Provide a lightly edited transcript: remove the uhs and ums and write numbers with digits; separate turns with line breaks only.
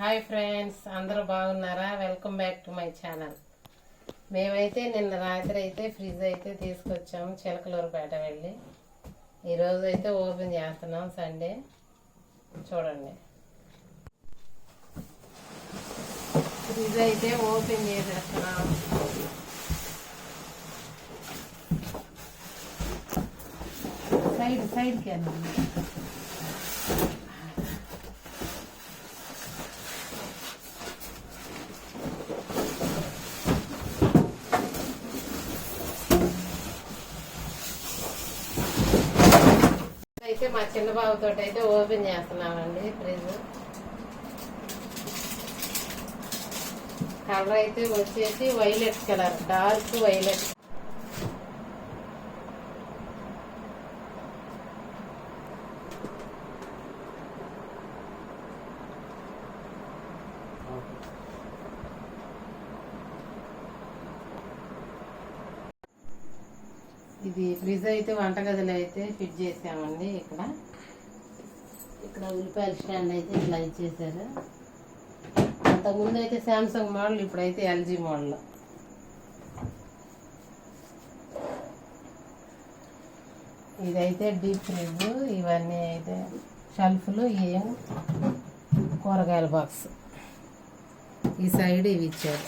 Hi friends, అందరూ బాగున్నారా? Welcome back to my channel. మేమైతే నిన్న రాత్రి అయితే ఫ్రిడ్జ్ అయితే తీసుకొచ్చాము చిలకలూరుపేట వెళ్ళి. ఈరోజు అయితే ఓపెన్ చేస్తున్నాం, సండే. చూడండి, ఫ్రిడ్జ్ అయితే ఓపెన్ చేసేస్తున్నాం. సైడ్కి వెళ్ళండి. అయితే మా చిన్న బాబుతో అయితే ఓపెన్ చేస్తున్నామండి ఫ్రిడ్జ్. కలర్ అయితే వచ్చేసి వైలెట్ కలర్, డార్క్ వైలెట్. ఇది ఫ్రిడ్జ్ అయితే వంటగదిలో అయితే ఫిట్ చేసామండి. ఇక్కడ ఉల్లిపాయల స్టాండ్ అయితే ఇట్లా ఇచ్చేసారు. అంతకుముందు అయితే శాంసంగ్ మోడల్, ఇప్పుడైతే ఎల్జీ మోడల్. ఇదైతే డీప్ ఫ్రిడ్జ్. ఇవన్నీ అయితే షెల్ఫ్లు, ఏం కూరగాయల బాక్స్. ఈ సైడ్ ఇవి ఇచ్చారు.